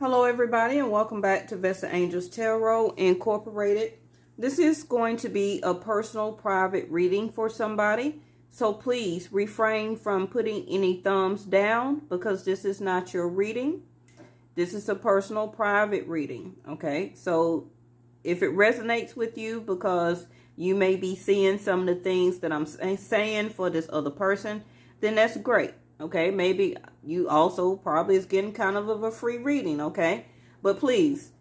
Hello everybody, and welcome back to Vesta Angels Tarot Incorporated. This is going to be a personal private reading for somebody. So please refrain from putting any thumbs down because this is not your reading. This is a personal private reading. Okay, so if it resonates with you because you may be seeing some of the things that I'm saying for this other person, then that's great. Okay, maybe you also probably is getting kind of a free reading, okay? But please,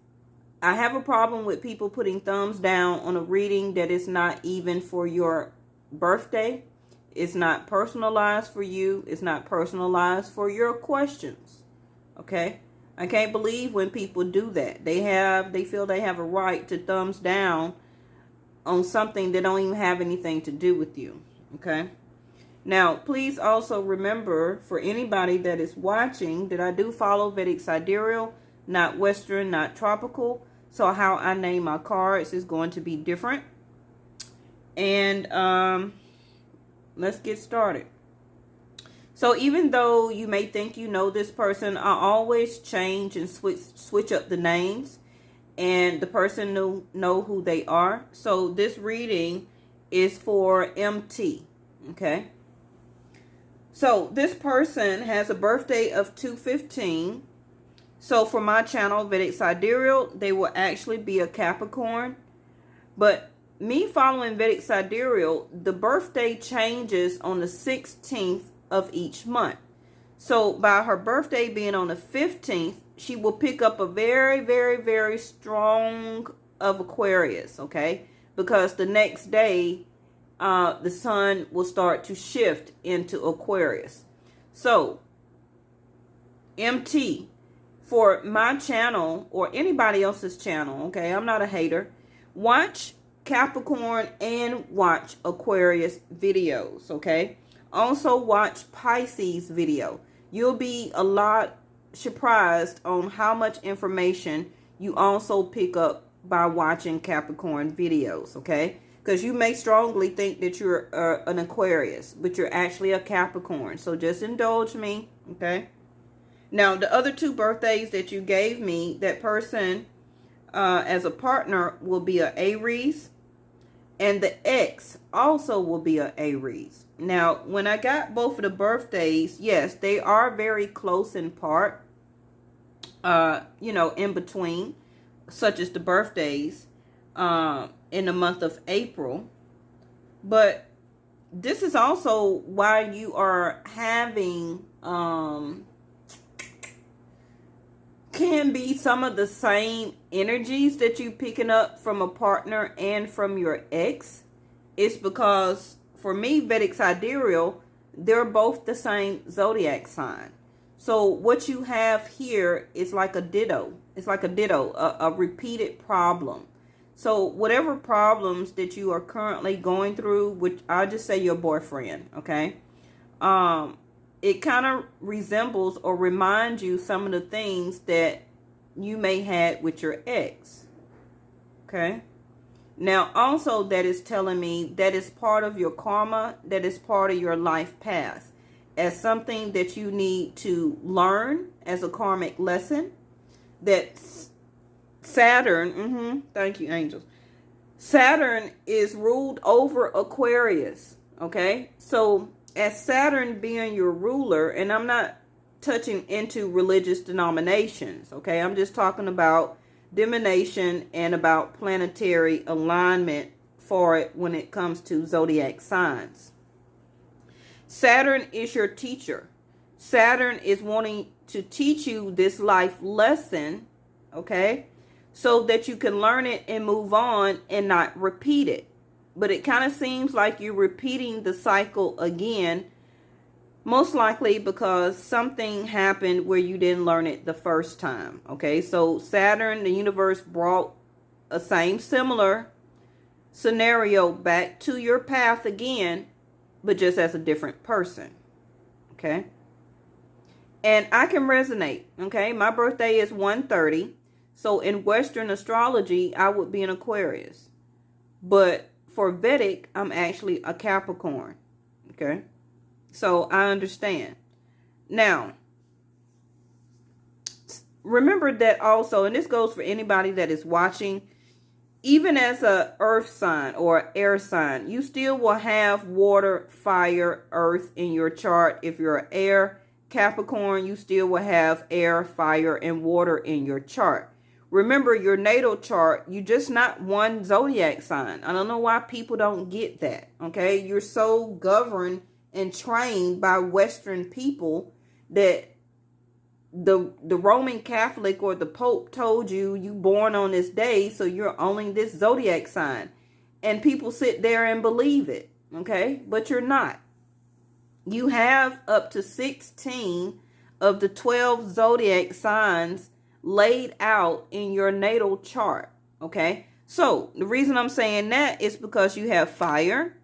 I have a problem with people putting thumbs down on a reading that is not even for your birthday. It's not personalized for you. It's not personalized for your questions, okay? I can't believe when people do that. They feel they have a right to thumbs down on something that don't even have anything to do with you, okay? Now, please also remember, for anybody that is watching, that I do follow Vedic Sidereal, not Western, not tropical. So how I name my cards is going to be different. And let's get started. So even though you may think you know this person, I always change and switch up the names. And the person know who they are. So this reading is for MT, okay? So this person has a birthday of 2/15. So for my channel, Vedic Sidereal, they will actually be a Capricorn. But me following Vedic Sidereal, the birthday changes on the 16th of each month. So by her birthday being on the 15th, she will pick up a very, very, very strong of Aquarius, okay? Because the next day, the sun will start to shift into Aquarius. So, MT, for my channel or anybody else's channel, okay, I'm not a hater, watch Capricorn and watch Aquarius videos, okay? Also watch Pisces video. You'll be a lot surprised on how much information you also pick up by watching Capricorn videos, okay? Because you may strongly think that you're an Aquarius, but you're actually a Capricorn. So just indulge me, okay? Now, the other two birthdays that you gave me, that person as a partner will be a Aries. And the ex also will be a Aries. Now, when I got both of the birthdays, yes, they are very close in part, in between, such as the birthdays. In the month of April. But this is also why you are having can be some of the same energies that you picking up from a partner and from your ex. It's because for me, Vedic Sidereal, they're both the same zodiac sign. So what you have here is like a ditto. It's like a ditto, a repeated problem. So whatever problems that you are currently going through, which I'll just say your boyfriend, okay? It kind of resembles or reminds you some of the things that you may had with your ex, okay? Now, also that is telling me that is part of your karma, that is part of your life path, as something that you need to learn as a karmic lesson, that Saturn, thank you, angels. Saturn is ruled over Aquarius, okay? So, as Saturn being your ruler, and I'm not touching into religious denominations, okay? I'm just talking about divination and about planetary alignment for it when it comes to zodiac signs. Saturn is your teacher. Saturn is wanting to teach you this life lesson, okay? So that you can learn it and move on and not repeat it. But it kind of seems like you're repeating the cycle again. Most likely because something happened where you didn't learn it the first time. Okay, so Saturn, the universe brought a similar scenario back to your path again, but just as a different person. Okay. And I can resonate. Okay, my birthday is 1/30. So in Western astrology, I would be an Aquarius. But for Vedic, I'm actually a Capricorn. Okay. So I understand. Now, remember that also, and this goes for anybody that is watching, even as a earth sign or air sign, you still will have water, fire, earth in your chart. If you're an air Capricorn, you still will have air, fire, and water in your chart. Remember, your natal chart, you just not one zodiac sign. I don't know why people don't get that, okay? You're so governed and trained by Western people that the Roman Catholic or the Pope told you born on this day, so you're only this zodiac sign. And people sit there and believe it, okay? But you're not. You have up to 16 of the 12 zodiac signs laid out in your natal chart, okay? So the reason I'm saying that is because you have fire,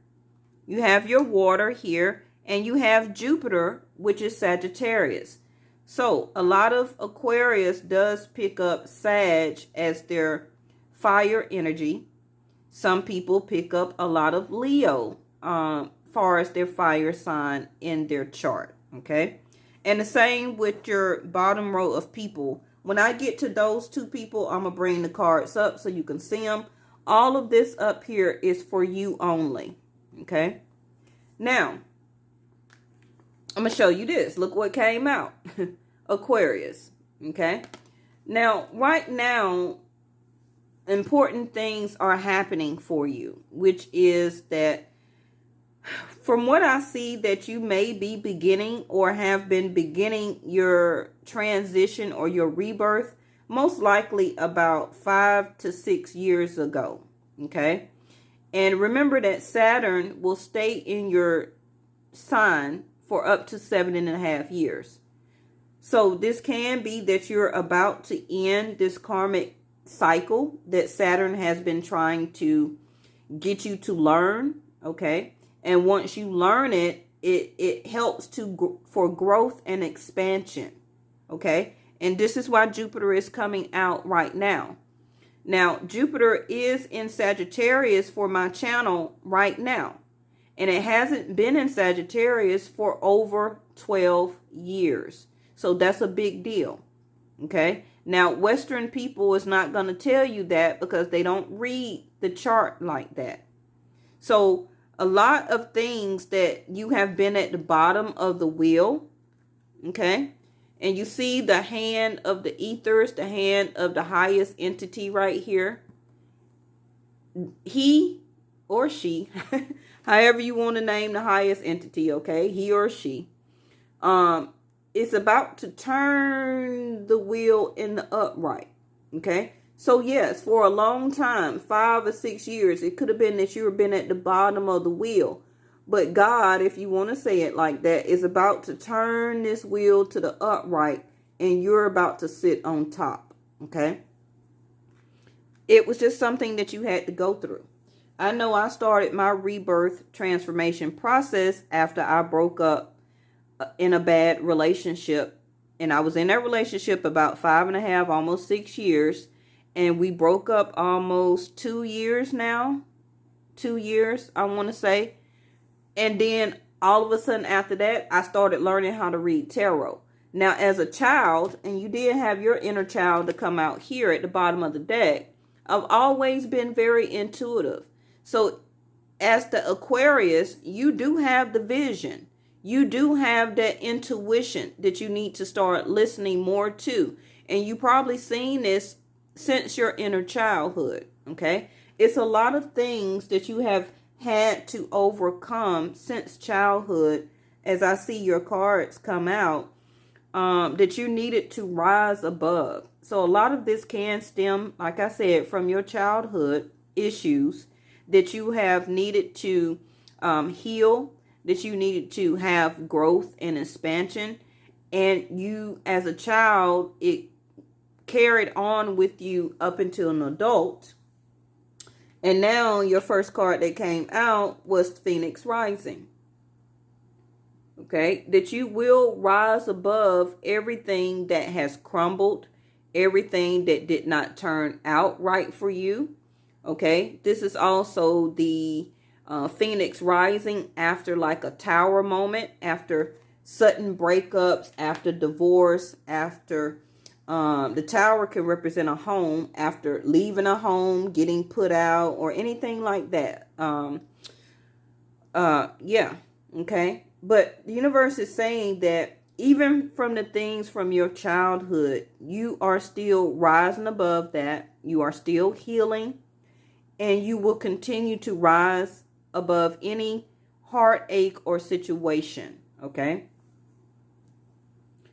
you have your water here, and you have Jupiter, which is Sagittarius. So a lot of Aquarius does pick up Sag as their fire energy. Some people pick up a lot of Leo far as their fire sign in their chart, okay? And the same with your bottom row of people. When I get to those two people, I'm going to bring the cards up so you can see them. All of this up here is for you only, okay? Now, I'm going to show you this. Look what came out. Aquarius, okay? Now, right now, important things are happening for you, which is that from what I see, that you may be beginning or have been beginning your transition or your rebirth, most likely about 5 to 6 years ago, okay? And remember that Saturn will stay in your sign for up to 7.5 years. So this can be that you're about to end this karmic cycle that Saturn has been trying to get you to learn, okay? And once you learn it, it helps for growth and expansion, okay? And this is why Jupiter is coming out right now. Now, Jupiter is in Sagittarius for my channel right now. And it hasn't been in Sagittarius for over 12 years. So that's a big deal, okay? Now, Western people is not going to tell you that because they don't read the chart like that. So a lot of things that you have been at the bottom of the wheel, okay? And you see the hand of the ethers, the hand of the highest entity right here. He or she, however you want to name the highest entity, okay? He or she, is about to turn the wheel in the upright, okay? So yes, for a long time, 5 or 6 years, it could have been that you have been at the bottom of the wheel. But God, if you want to say it like that, is about to turn this wheel to the upright and you're about to sit on top, okay? It was just something that you had to go through. I know I started my rebirth transformation process after I broke up in a bad relationship. And I was in that relationship about 5.5, almost 6 years. And we broke up almost 2 years now. 2 years, I want to say. And then all of a sudden after that, I started learning how to read tarot. Now, as a child, and you did have your inner child to come out here at the bottom of the deck, I've always been very intuitive. So as the Aquarius, you do have the vision. You do have that intuition that you need to start listening more to. And you probably seen this since your inner childhood, okay? It's a lot of things that you have had to overcome since childhood, as I see your cards come out, that you needed to rise above. So a lot of this can stem, like I said, from your childhood issues that you have needed to heal, that you needed to have growth and expansion. And you, as a child, it carried on with you up until an adult. And now your first card that came out was Phoenix Rising. Okay, that you will rise above everything that has crumbled, everything that did not turn out right for you. Okay, this is also the Phoenix Rising after like a tower moment, after sudden breakups, after divorce, after The tower can represent a home after leaving a home, getting put out, or anything like that. Yeah, okay. But the universe is saying that even from the things from your childhood, you are still rising above that. You are still healing, and you will continue to rise above any heartache or situation, okay?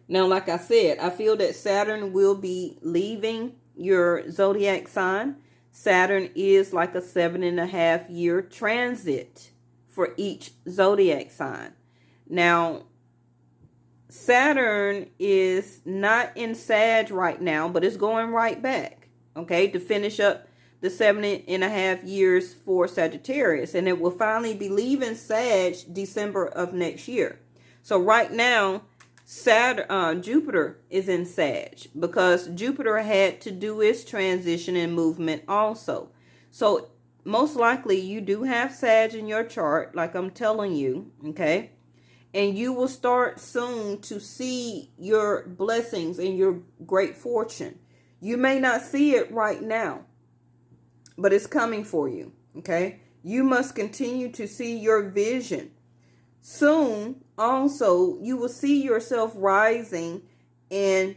Now, like I said, I feel that Saturn will be leaving your zodiac sign. Saturn is like a 7.5-year transit for each zodiac sign. Now, Saturn is not in Sag right now, but it's going right back, okay, to finish up the 7.5 years for Sagittarius. And it will finally be leaving Sag December of next year. So right now, Jupiter is in Sag because Jupiter had to do its transition and movement also. So most likely you do have Sag in your chart, like I'm telling you, okay? And you will start soon to see your blessings and your great fortune. You may not see it right now, but it's coming for you, okay? You must continue to see your vision. Soon, also, you will see yourself rising, and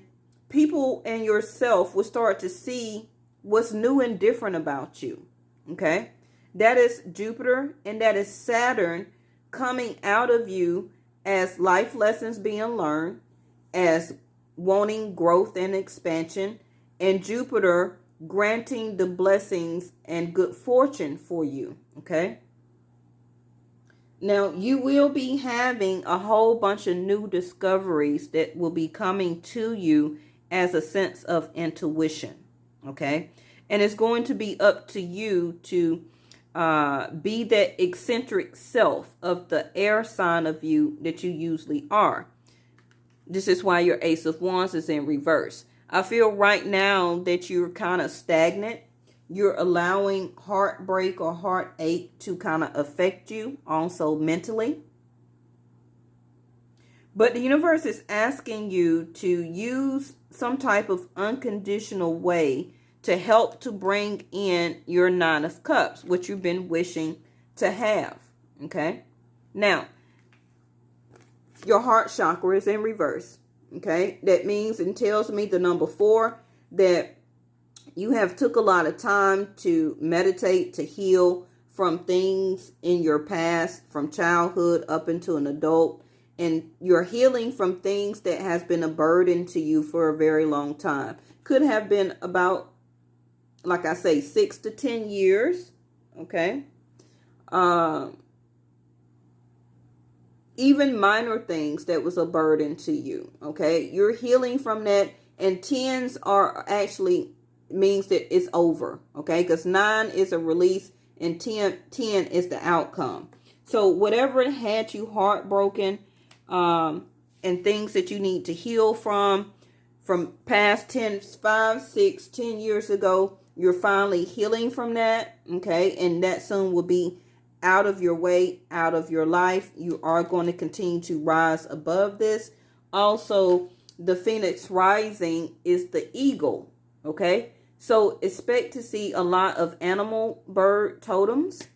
people and yourself will start to see what's new and different about you, okay? That is Jupiter, and that is Saturn coming out of you as life lessons being learned, as wanting growth and expansion, and Jupiter granting the blessings and good fortune for you, okay? Now, you will be having a whole bunch of new discoveries that will be coming to you as a sense of intuition, okay? And it's going to be up to you to be that eccentric self of the air sign of you that you usually are. This is why your Ace of Wands is in reverse. I feel right now that you're kind of stagnant. You're allowing heartbreak or heartache to kind of affect you also mentally. But the universe is asking you to use some type of unconditional way to help to bring in your Nine of Cups, which you've been wishing to have, okay? Now, your heart chakra is in reverse, okay? That means and tells me the number 4 that you have took a lot of time to meditate, to heal from things in your past, from childhood up into an adult. And you're healing from things that has been a burden to you for a very long time. Could have been about, like I say, 6 to 10 years. Okay. Even minor things that was a burden to you. Okay. You're healing from that. And 10s are actually means that it's over. Okay. Because 9 is a release and 10 is the outcome. So whatever had you heartbroken, and things that you need to heal from past 5, 6, 10 years ago, you're finally healing from that, okay? And that soon will be out of your way, out of your life. You are going to continue to rise above this. Also, the Phoenix rising is the eagle, okay? So expect to see a lot of animal bird totems.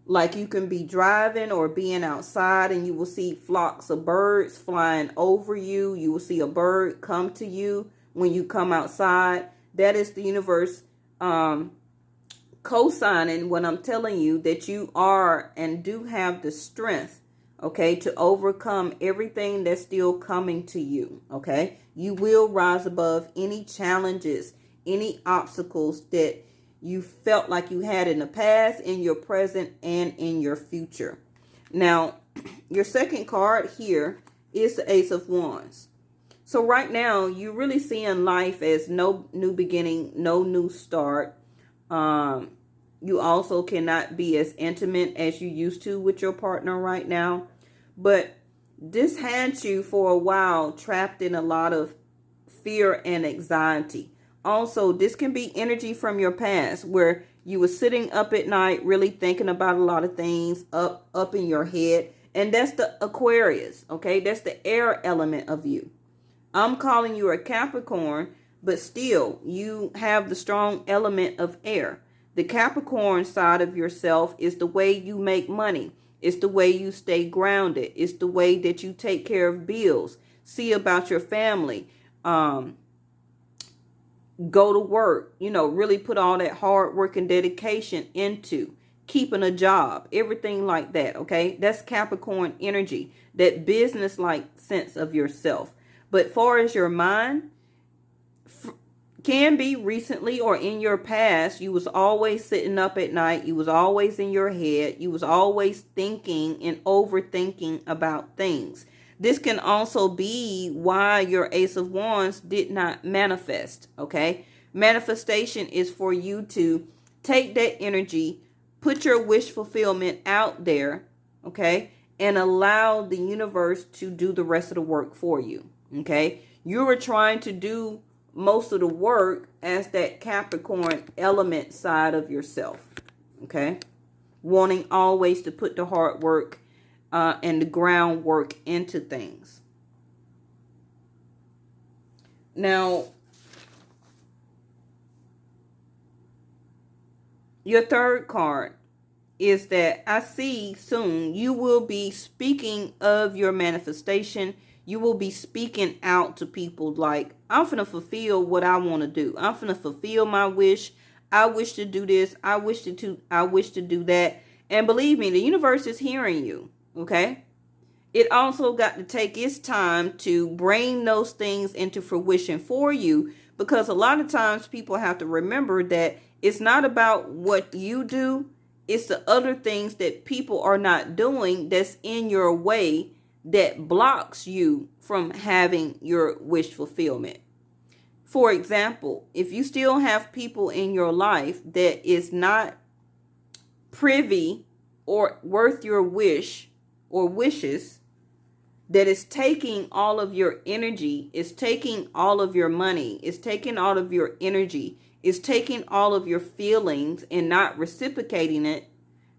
Like you can be driving or being outside and you will see flocks of birds flying over you. You will see a bird come to you when you come outside. That is the universe co-signing when I'm telling you that you are and do have the strength, okay, to overcome everything that's still coming to you, okay? You will rise above any challenges, any obstacles that you felt like you had in the past, in your present, and in your future. Now, your second card here is the Ace of Wands. So right now, you're really seeing life as no new beginning, no new start. You also cannot be as intimate as you used to with your partner right now. But this had you for a while trapped in a lot of fear and anxiety. Also, this can be energy from your past where you were sitting up at night really thinking about a lot of things up in your head. And that's the Aquarius, okay? That's the air element of you. I'm calling you a Capricorn, but still you have the strong element of air. The Capricorn side of yourself is the way you make money. It's the way you stay grounded. It's the way that you take care of bills, see about your family, go to work, really put all that hard work and dedication into keeping a job, everything like that. Okay. That's Capricorn energy, that business like sense of yourself. But far as your mind, can be recently or in your past, you was always sitting up at night. You was always in your head. You was always thinking and overthinking about things. This can also be why your Ace of Wands did not manifest, okay? Manifestation is for you to take that energy, put your wish fulfillment out there, okay? And allow the universe to do the rest of the work for you, okay? You were trying to do most of the work as that Capricorn element side of yourself, okay? Wanting always to put the hard work and the groundwork into things. Now, your third card is that I see soon you will be speaking of your manifestation. You will be speaking out to people like, I'm finna fulfill what I want to do. I'm finna fulfill my wish. I wish to do this. I wish to do that. And believe me, the universe is hearing you. Okay. It also got to take its time to bring those things into fruition for you, because a lot of times people have to remember that it's not about what you do. It's the other things that people are not doing that's in your way that blocks you from having your wish fulfillment. For example, if you still have people in your life that is not privy or worth your wish or wishes, that is taking all of your energy, is taking all of your money, is taking all of your energy, is taking all of your feelings and not reciprocating it,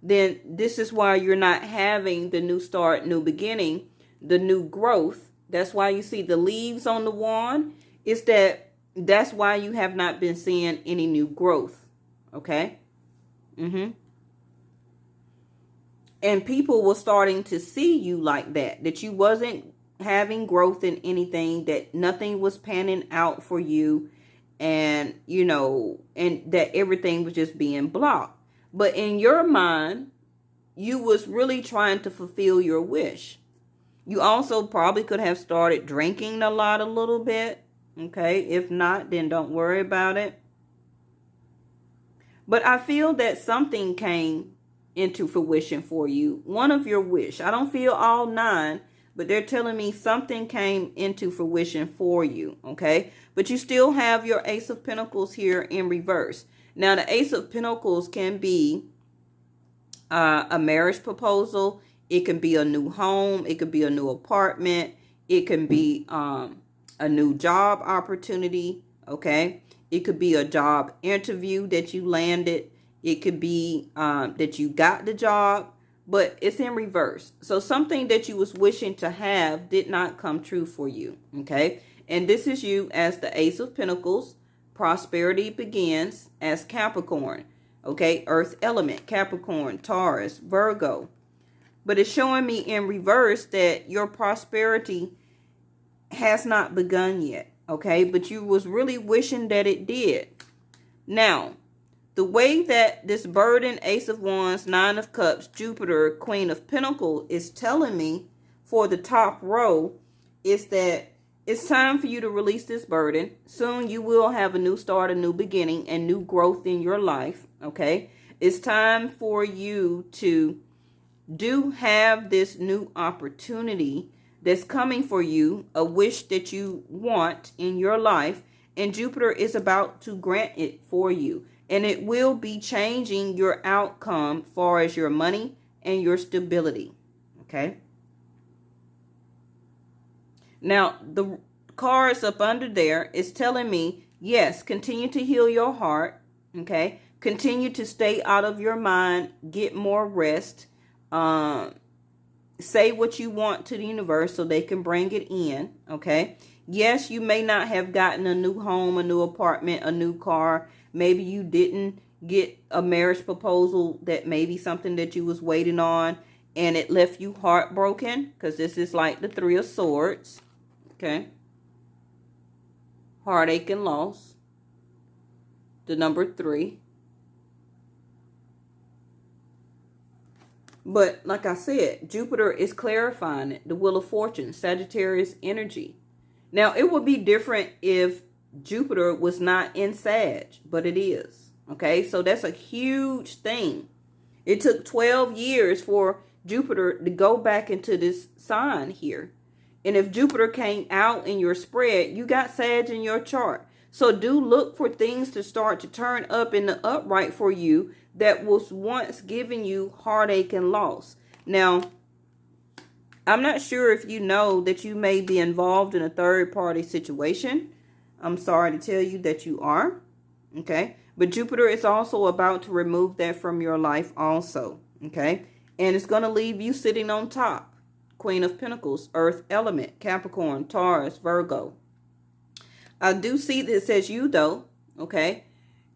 then this is why you're not having the new start, new beginning, the new growth. That's why you see the leaves on the wand. That's why you have not been seeing any new growth. Okay? And people were starting to see you like that you wasn't having growth in anything, that nothing was panning out for you, and, and that everything was just being blocked. But in your mind, you was really trying to fulfill your wish. You also probably could have started drinking a little bit. Okay. If not, then don't worry about it. But I feel that something came into fruition for you. One of your wish. I don't feel all 9, but they're telling me something came into fruition for you. Okay. But you still have your Ace of Pentacles here in reverse. Now, the Ace of Pentacles can be a marriage proposal. It can be a new home. It could be a new apartment. It can be a new job opportunity. Okay. It could be a job interview that you landed. It could be that you got the job, but it's in reverse. So something that you was wishing to have did not come true for you. Okay. And this is you as the Ace of Pentacles. Prosperity begins as Capricorn. Okay. Earth element, Capricorn, Taurus, Virgo. But it's showing me in reverse that your prosperity has not begun yet. Okay. But you was really wishing that it did. Now, the way that this burden, Ace of Wands, 9 of Cups, Jupiter, Queen of Pentacles is telling me for the top row is that it's time for you to release this burden. Soon you will have a new start, a new beginning, and new growth in your life. Okay. It's time for you to have this new opportunity that's coming for you, a wish that you want in your life, and Jupiter is about to grant it for you. And it will be changing your outcome far as your money and your stability. Okay. Now, the cards up under there is telling me, yes, continue to heal your heart. Okay. Continue to stay out of your mind. Get more rest. say what you want to the universe so they can bring it in, okay? Yes, you may not have gotten a new home, a new apartment, a new car. Maybe you didn't get a marriage proposal, that may be something that you was waiting on, and it left you heartbroken, because this is like the Three of Swords, okay? Heartache and loss. The number 3. But like I said, Jupiter is clarifying it. The Wheel of Fortune, Sagittarius energy. Now, it would be different if Jupiter was not in Sag, but it is. Okay, so that's a huge thing. It took 12 years for Jupiter to go back into this sign here. And if Jupiter came out in your spread, you got Sag in your chart. So do look for things to start to turn up in the upright for you that was once giving you heartache and loss. Now, I'm not sure if you know that you may be involved in a third-party situation. I'm sorry to tell you that you are. Okay? But Jupiter is also about to remove that from your life also. Okay? And it's going to leave you sitting on top. Queen of Pentacles, Earth element, Capricorn, Taurus, Virgo. I do see this as you though. Okay?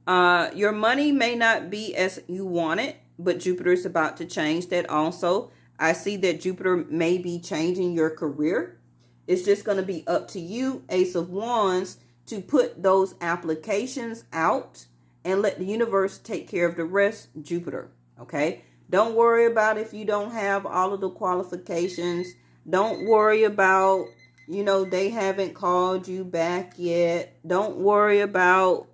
Your money may not be as you want it, but Jupiter is about to change that also. I see that Jupiter may be changing your career. It's just going to be up to you, Ace of Wands, to put those applications out and let the universe take care of the rest, Jupiter. Okay? Don't worry about if you don't have all of the qualifications. Don't worry about, they haven't called you back yet. Don't worry about,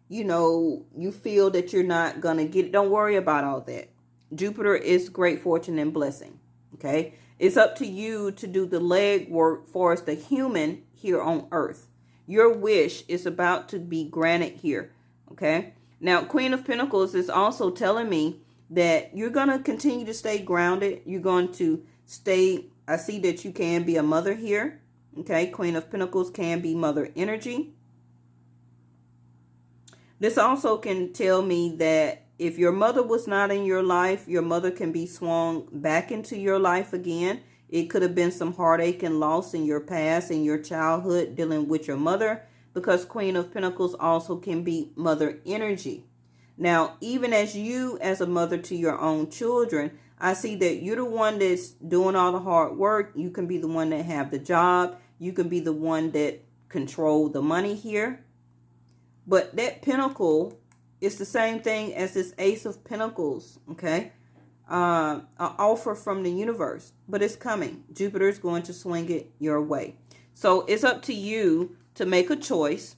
you feel that you're not going to get it. Don't worry about all that. Jupiter is great fortune and blessing. Okay. It's up to you to do the leg work for us, the human here on earth. Your wish is about to be granted here. Okay. Now, Queen of Pentacles is also telling me that you're going to continue to stay grounded. You're going to stay. I see that you can be a mother here. Okay. Queen of Pentacles can be mother energy. This also can tell me that if your mother was not in your life, your mother can be swung back into your life again. It could have been some heartache and loss in your past, in your childhood, dealing with your mother, because Queen of Pentacles also can be mother energy. Now, even as you, as a mother to your own children, I see that you're the one that's doing all the hard work. You can be the one that have the job. You can be the one that control the money here. But that pentacle is the same thing as this Ace of Pentacles, okay? An offer from the universe, but it's coming. Jupiter is going to swing it your way. So it's up to you to make a choice,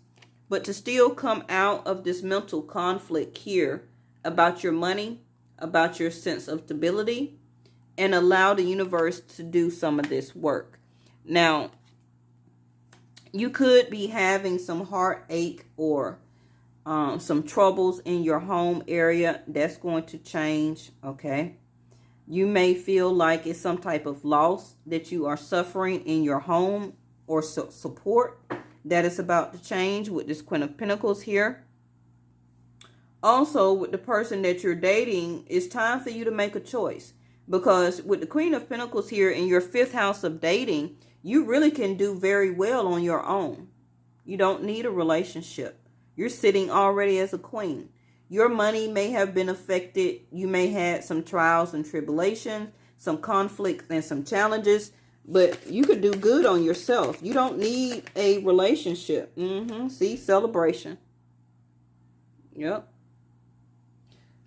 but to still come out of this mental conflict here about your money, about your sense of stability, and allow the universe to do some of this work. Now, you could be having some heartache or some troubles in your home area. That's going to change, okay? You may feel like it's some type of loss that you are suffering in your home or support that is about to change with this Queen of Pentacles here. Also, with the person that you're dating, it's time for you to make a choice, because with the Queen of Pentacles here in your 5th house of dating, you really can do very well on your own. You don't need a relationship. You're sitting already as a queen. Your money may have been affected. You may have some trials and tribulations, some conflicts and some challenges, but you could do good on yourself. You don't need a relationship. See, celebration. Yep.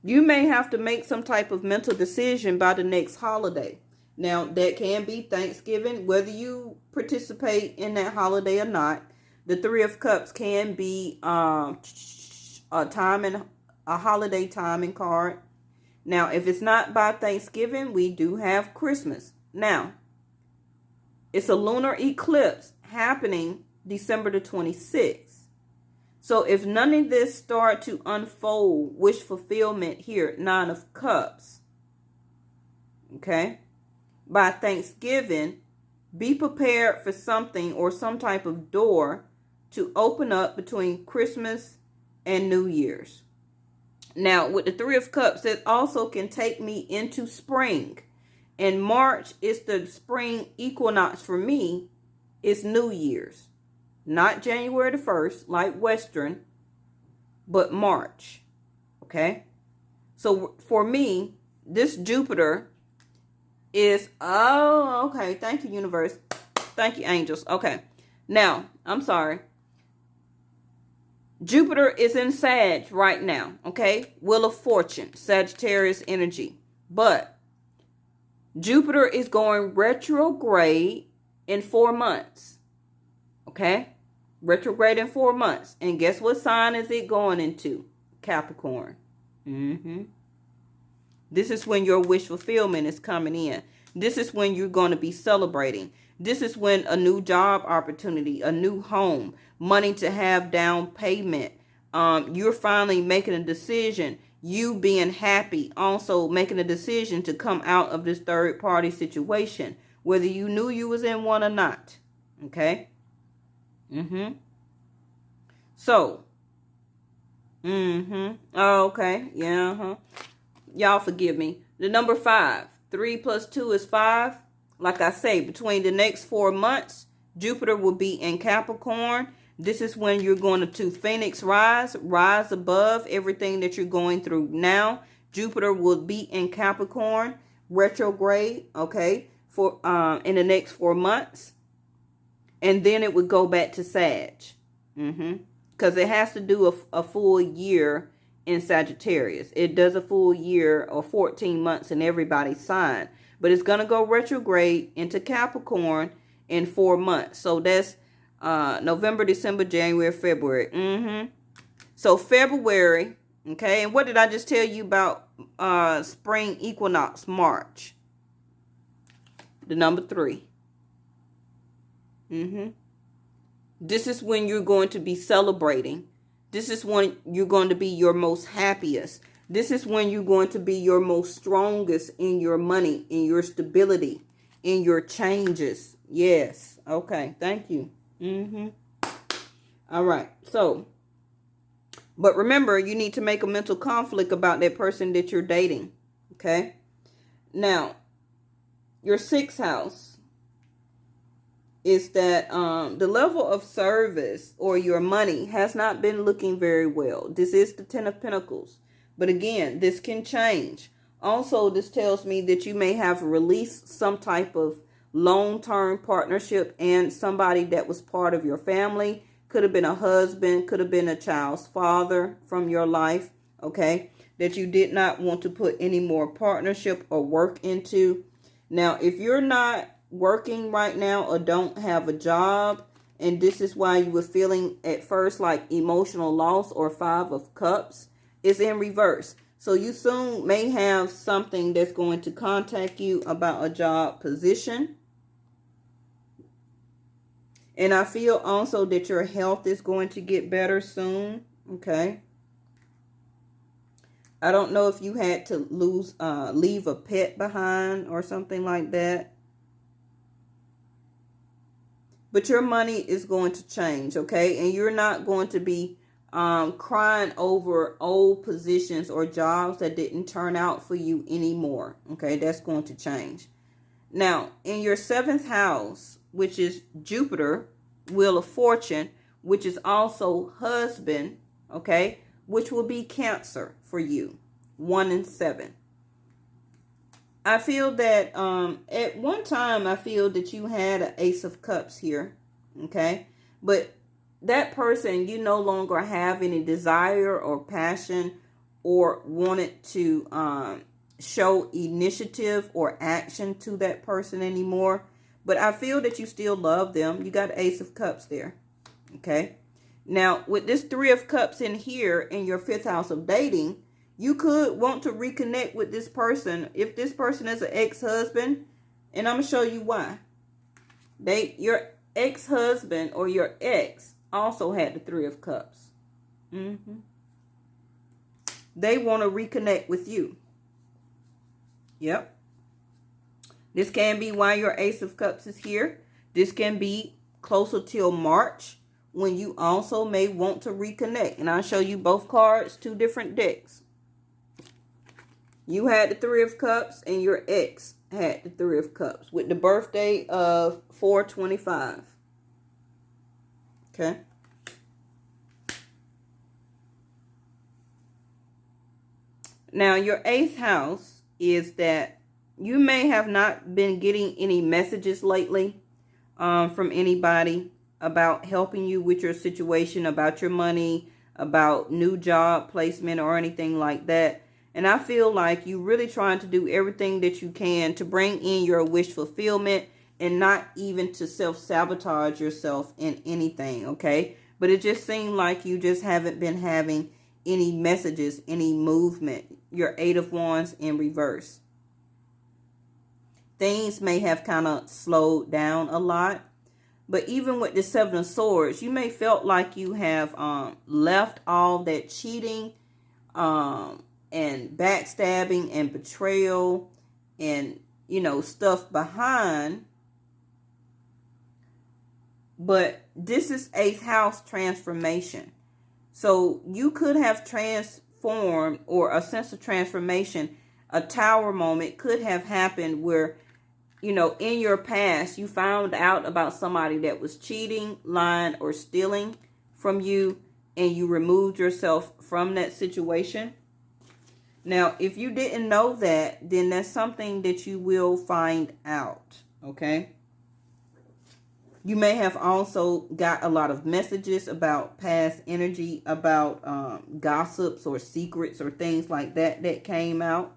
You may have to make some type of mental decision by the next holiday. Now, that can be Thanksgiving, whether you participate in that holiday or not. The Three of Cups can be a holiday timing card. Now, if it's not by Thanksgiving, we do have Christmas. Now, it's a lunar eclipse happening December the 26th. So if none of this start to unfold, wish fulfillment here, 9 of Cups, okay, by Thanksgiving, be prepared for something or some type of door to open up between Christmas and New Year's. Now, with the Three of Cups, that also can take me into spring. And March is the spring equinox for me. It's New Year's. Not January the 1st, like Western, but March. Okay? So for me, this Jupiter is, oh, okay. Thank you, universe. Thank you, angels. Okay. Now, I'm sorry. Jupiter is in Sag right now. Okay? Wheel of Fortune, Sagittarius energy. But Jupiter is going retrograde in 4 months. Okay? Retrograde in 4 months. And guess what sign is it going into? Capricorn. This is when your wish fulfillment is coming in. This is when you're going to be celebrating. This is when a new job opportunity, a new home, money to have down payment. You're finally making a decision. You being happy, also making a decision to come out of this third party situation, whether you knew you was in one or not. Okay? So, oh, okay, yeah, Y'all forgive me. The number 5, 3 plus 2 is 5. Like I say, between the next 4 months, Jupiter will be in Capricorn. This is when you're going to Phoenix rise above everything that you're going through now. Jupiter will be in Capricorn, retrograde, okay, for in the next 4 months. And then it would go back to Sag. Because it has to do a full year in Sagittarius. It does a full year or 14 months in everybody's sign. But it's going to go retrograde into Capricorn in 4 months. So that's November, December, January, February. So February, okay. And what did I just tell you about spring equinox, March? The number 3. This is when you're going to be celebrating. This is when you're going to be your most happiest. This is when you're going to be your most strongest in your money, in your stability, in your changes. Yes. Okay. Thank you. All right. So, but remember, you need to make a mental conflict about that person that you're dating. Okay. Now, your 6th house is that the level of service or your money has not been looking very well. This is the 10 of Pentacles. But again, this can change. Also, this tells me that you may have released some type of long-term partnership and somebody that was part of your family. Could have been a husband, could have been a child's father from your life, okay, that you did not want to put any more partnership or work into. Now, if you're not working right now or don't have a job, and this is why you were feeling at first like emotional loss or 5 of Cups, is in reverse. So you soon may have something that's going to contact you about a job position. And I feel also that your health is going to get better soon. Okay. I don't know if you had to leave a pet behind or something like that. But your money is going to change, okay? And you're not going to be crying over old positions or jobs that didn't turn out for you anymore, okay? That's going to change. Now, in your 7th house, which is Jupiter, Wheel of Fortune, which is also husband, okay? Which will be Cancer for you, 1 and 7. I feel that at one time, I feel that you had an Ace of Cups here, okay? But that person, you no longer have any desire or passion or wanted to show initiative or action to that person anymore. But I feel that you still love them. You got Ace of Cups there, okay? Now, with this 3 of Cups in here in your 5th house of dating, you could want to reconnect with this person. If this person is an ex-husband, and I'm going to show you why. Your ex-husband or your ex also had the 3 of Cups. They want to reconnect with you. Yep. This can be why your Ace of Cups is here. This can be closer till March when you also may want to reconnect. And I'll show you both cards, 2 different decks. You had the 3 of Cups and your ex had the Three of Cups with the birthday of 4/25. Okay. Now, your 8th house is that you may have not been getting any messages lately from anybody about helping you with your situation, about your money, about new job placement or anything like that. And I feel like you're really trying to do everything that you can to bring in your wish fulfillment and not even to self-sabotage yourself in anything, okay? But it just seemed like you just haven't been having any messages, any movement. Your 8 of Wands in reverse. Things may have kind of slowed down a lot. But even with the 7 of Swords, you may felt like you have left all that cheating and backstabbing and betrayal and, stuff behind. But this is 8th house transformation. So you could have transformed, or a sense of transformation, a tower moment could have happened where, in your past, you found out about somebody that was cheating, lying, or stealing from you, and you removed yourself from that situation. Now, if you didn't know that, then that's something that you will find out, okay? You may have also got a lot of messages about past energy, about gossips or secrets or things like that that came out.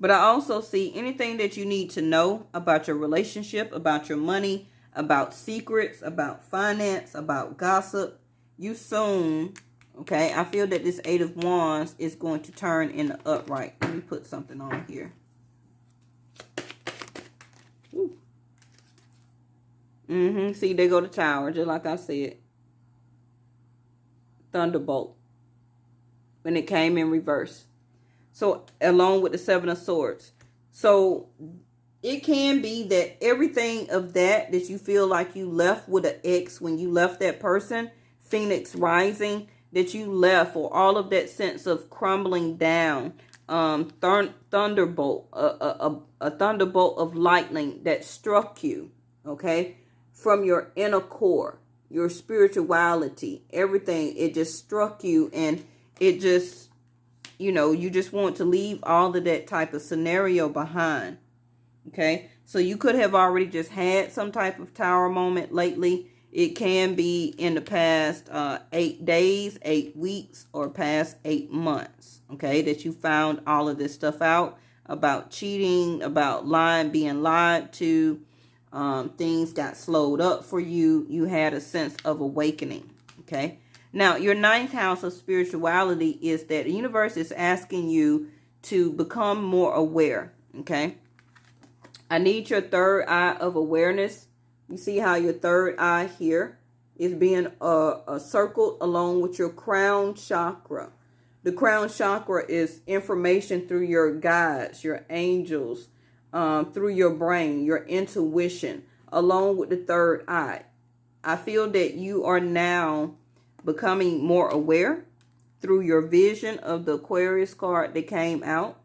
But I also see anything that you need to know about your relationship, about your money, about secrets, about finance, about gossip. You soon, okay, I feel that this 8 of Wands is going to turn in the upright. Let me put something on here. See, there go the Tower, just like I said. Thunderbolt. When it came in reverse. So, along with the 7 of Swords. So, it can be that everything of that you feel like you left with an ex when you left that person, Phoenix rising, that you left, or all of that sense of crumbling down, thunderbolt, a thunderbolt of lightning that struck you, okay, from your inner core, your spirituality, everything, it just struck you, and it just, you just want to leave all of that type of scenario behind. Okay, so you could have already just had some type of tower moment lately. It can be in the past 8 days, 8 weeks, or past 8 months. Okay, that you found all of this stuff out about cheating, about lying, being lied to. Things got slowed up for you. You had a sense of awakening. Okay. Now, your 9th house of spirituality is that the universe is asking you to become more aware. Okay. I need your third eye of awareness. You see how your third eye here is being circled along with your crown chakra. The crown chakra is information through your guides, your angels, through your brain, your intuition, along with the third eye. I feel that you are now becoming more aware through your vision of the Aquarius card that came out.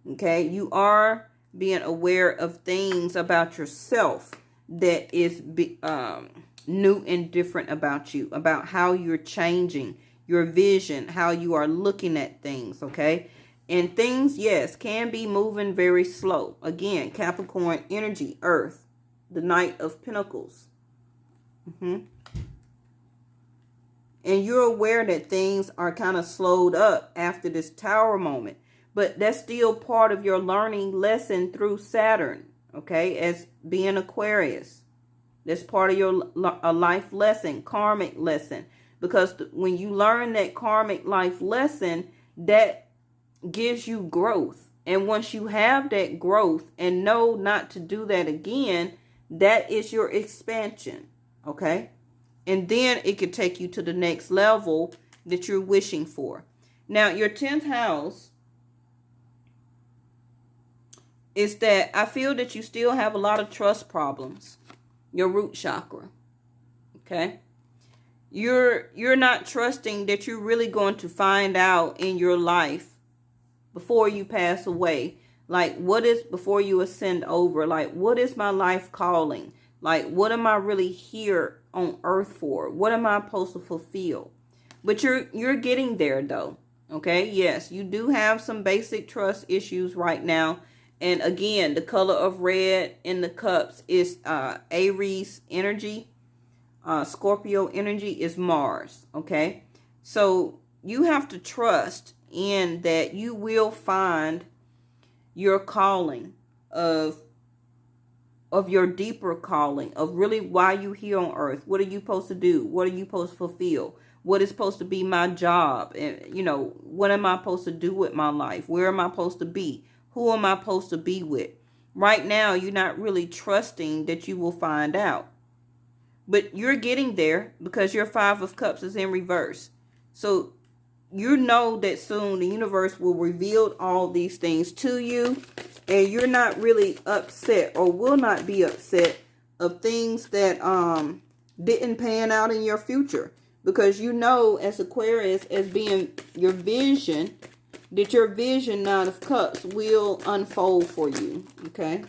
Okay, you are being aware of things about yourself that is new and different about you, about how you're changing your vision, how you are looking at things, okay? And things, yes, can be moving very slow. Again, Capricorn energy, Earth, the Knight of Pentacles. And you're aware that things are kind of slowed up after this Tower moment. But that's still part of your learning lesson through Saturn, okay, as being Aquarius. That's part of your life lesson, karmic lesson. Because when you learn that karmic life lesson, that gives you growth. And once you have that growth and know not to do that again, that is your expansion, okay? And then it could take you to the next level that you're wishing for. Now, your 10th house is that I feel that you still have a lot of trust problems. Your root chakra. Okay. You're not trusting that you're really going to find out in your life before you pass away. Like, what is, before you ascend over, like, what is my life calling? Like, what am I really here on earth for? What am I supposed to fulfill? But you're getting there though. Okay? Yes, you do have some basic trust issues right now. And again, the color of red in the cups is Aries energy. Scorpio energy is Mars. Okay? So you have to trust in that you will find your calling of your deeper calling, of really why you here on earth. What are you supposed to do? What are you supposed to fulfill? What is supposed to be my job? And what am I supposed to do with my life? Where am I supposed to be? Who am I supposed to be with? Right now, you're not really trusting that you will find out. But you're getting there because your Five of Cups is in reverse. So you know that soon the universe will reveal all these things to you, and you're not really upset, or will not be upset, of things that didn't pan out in your future, because you know, as Aquarius, as being your vision, that your vision, Nine of Cups, will unfold for you. Okay,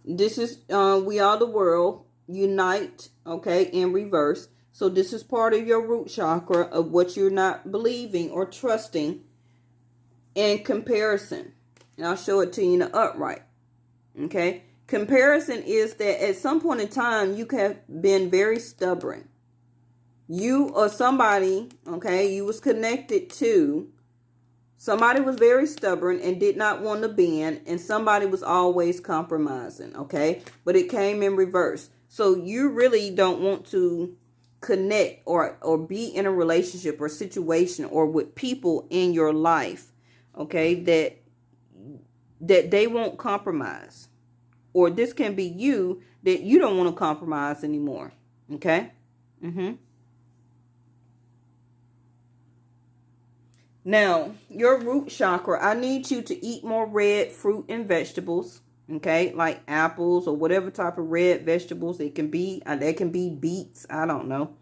this is We Are the World, unite. Okay, in reverse. So this is part of your root chakra of what you're not believing or trusting in comparison. And I'll show it to you in the upright. Okay. Comparison is that at some point in time, you have been very stubborn. You or somebody, okay, you was connected to, somebody was very stubborn and did not want to bend, and somebody was always compromising. Okay. But it came in reverse. So you really don't want to connect or be in a relationship or situation or with people in your life, okay, that they won't compromise. Or this can be you, that you don't want to compromise anymore. Okay. Now, your root chakra, I need you to eat more red fruit and vegetables. Okay, like apples or whatever type of red vegetables it can be. They can be beets. I don't know.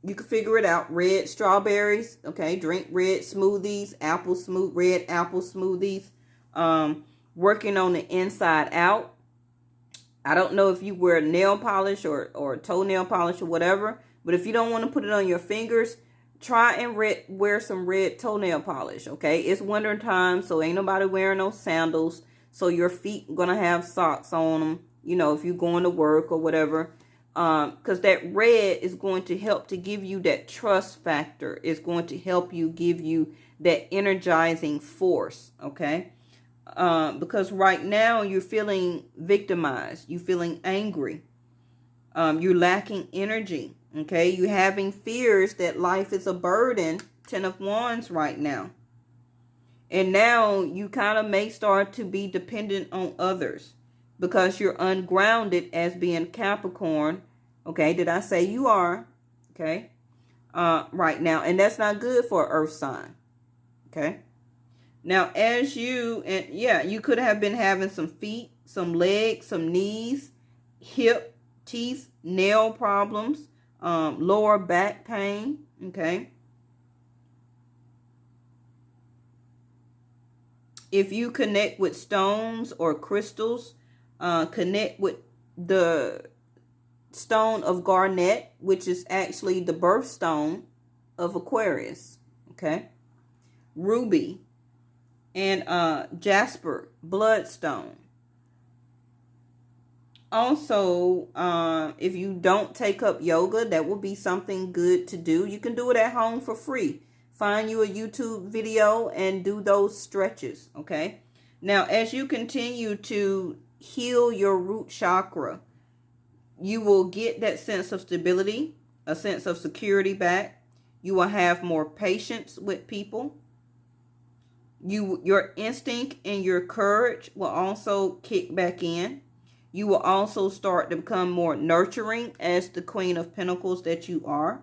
You can figure it out. Red strawberries. Okay, drink red smoothies. Red apple smoothies. Working on the inside out. I don't know if you wear nail polish or toenail polish or whatever, but if you don't want to put it on your fingers, try and wear some red toenail polish. Okay, it's winter time, so ain't nobody wearing no sandals. So your feet gonna have socks on them, if you're going to work or whatever. Because that red is going to help to give you that trust factor. It's going to help you, give you that energizing force. Okay. Because right now you're feeling victimized. You're feeling angry. You're lacking energy. Okay. You're having fears that life is a burden. 10 of Wands right now. And now you kind of may start to be dependent on others because you're ungrounded as being Capricorn. Okay, did I say you are? Okay, right now. And that's not good for an earth sign. Okay. Now, you could have been having some feet, some legs, some knees, hip, teeth, nail problems, lower back pain. Okay. If you connect with stones or crystals, connect with the stone of garnet, which is actually the birthstone of Aquarius. Okay. Ruby and jasper, bloodstone. Also, if you don't take up yoga, that will be something good to do. You can do it at home for free. Find you a YouTube video and do those stretches, okay? Now, as you continue to heal your root chakra, you will get that sense of stability, a sense of security back. You will have more patience with people. Your instinct and your courage will also kick back in. You will also start to become more nurturing as the Queen of Pentacles that you are.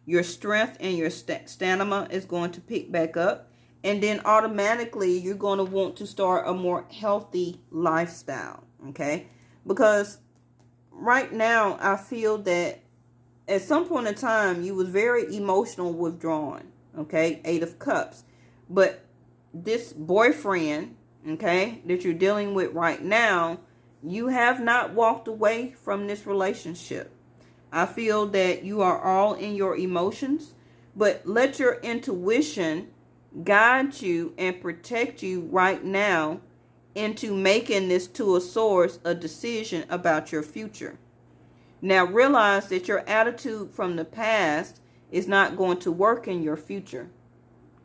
Your strength and your stamina is going to pick back up. And then automatically you're going to want to start a more healthy lifestyle. Okay? Because right now, I feel that at some point in time, you was very emotional withdrawn. Okay, 8 of Cups. But this boyfriend, okay, that you're dealing with right now, you have not walked away from this relationship. I feel that you are all in your emotions, but let your intuition guide you and protect you right now into making this Two of Swords a decision about your future. Now realize that your attitude from the past is not going to work in your future.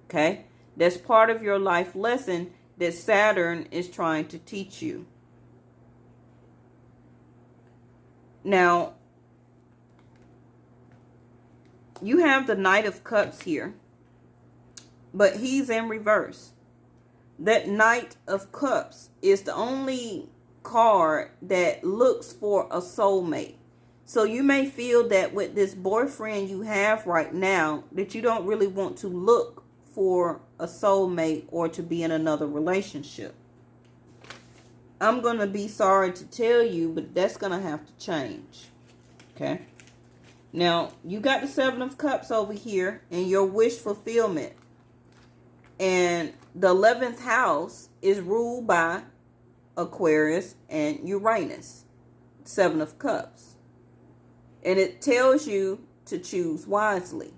Okay? That's part of your life lesson that Saturn is trying to teach you. Now, you have the Knight of Cups here, but he's in reverse. That Knight of Cups is the only card that looks for a soulmate. So you may feel that with this boyfriend you have right now, that you don't really want to look for a soulmate or to be in another relationship. I'm going to be sorry to tell you, but that's going to have to change. Okay? Now, you got the 7 of Cups over here in your wish fulfillment. And the 11th house is ruled by Aquarius and Uranus. 7 of Cups. And it tells you to choose wisely.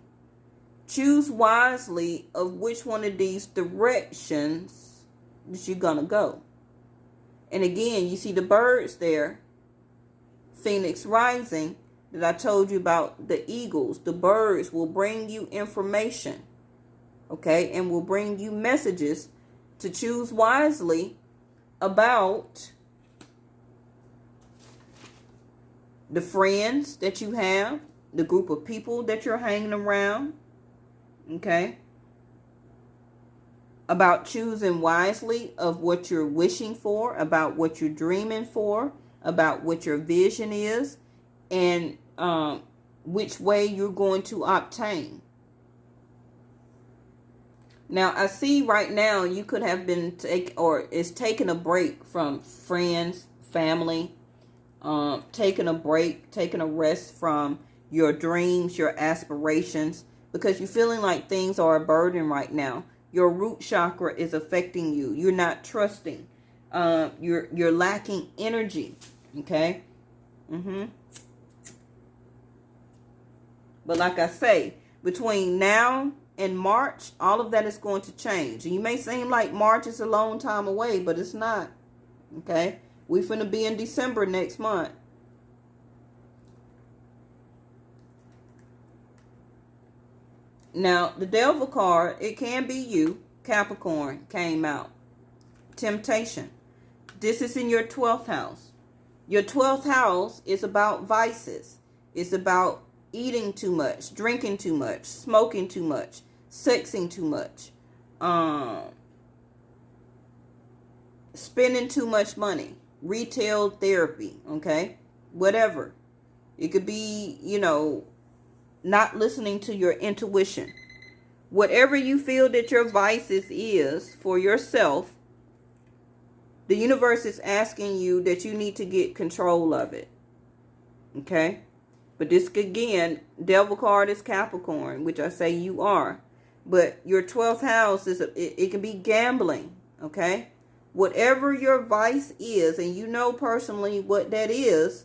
Choose wisely of which one of these directions that you're going to go. And again, you see the birds there. Phoenix rising that I told you about, the eagles. The birds will bring you information. Okay? And will bring you messages to choose wisely about the friends that you have, the group of people that you're hanging around. Okay? About choosing wisely of what you're wishing for, about what you're dreaming for, about what your vision is, and which way you're going to obtain. Now, I see right now you could have been taking a break from friends, family, taking a break, taking a rest from your dreams, your aspirations, because you're feeling like things are a burden right now. Your root chakra is affecting you. You're not trusting. You're lacking energy. Okay? But like I say, between now and March, all of that is going to change. And you may seem like March is a long time away, but it's not. Okay? We're finna be in December next month. Now, the Devil card, it can be you. Capricorn came out. Temptation. This is in your 12th house. Your 12th house is about vices. It's about eating too much, drinking too much, smoking too much, sexing too much, spending too much money, retail therapy, okay? Whatever. It could be, not listening to your intuition. Whatever you feel that your vices is for yourself, the universe is asking you that you need to get control of it. Okay? But this, again, Devil card is Capricorn, which I say you are. But your 12th house, it can be gambling. Okay? Whatever your vice is, and you know personally what that is,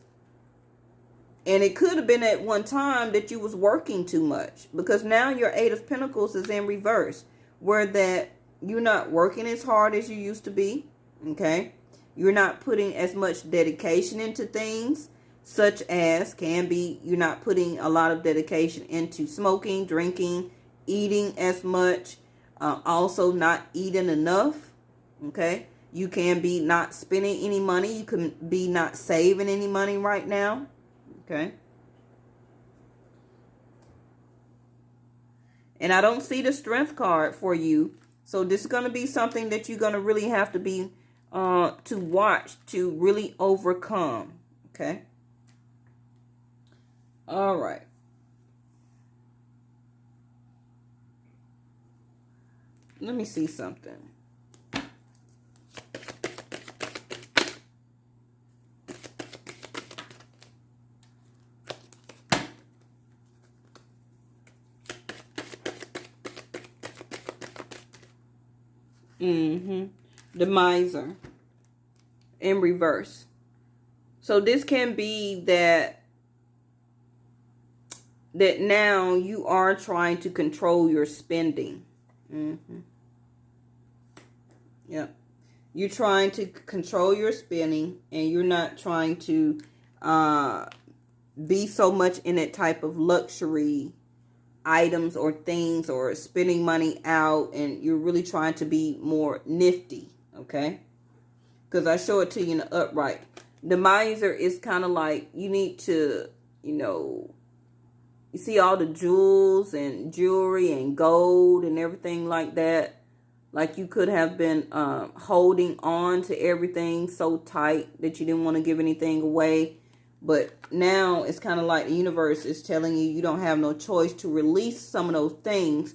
and it could have been at one time that you was working too much, because now your 8 of Pentacles is in reverse, where that you're not working as hard as you used to be. Okay? You're not putting as much dedication into things, such as can be you're not putting a lot of dedication into smoking, drinking, eating as much, also not eating enough. Okay? You can be not spending any money. You can be not saving any money right now. Okay. And I don't see the Strength card for you. So this is going to be something that you're going to really have to be to watch to really overcome. Okay. All right. Let me see something. Mm-hmm. The miser in reverse. So this can be that now you are trying to control your spending. Mm-hmm. Yep. You're trying to control your spending, and you're not trying to be so much in that type of luxury items or things or spending money out, and you're really trying to be more nifty, okay? Because I show it to you in the upright. The miser is kind of like you need to, you see all the jewels and jewelry and gold and everything like that. Like you could have been holding on to everything so tight that you didn't want to give anything away. But now it's kind of like the universe is telling you don't have no choice to release some of those things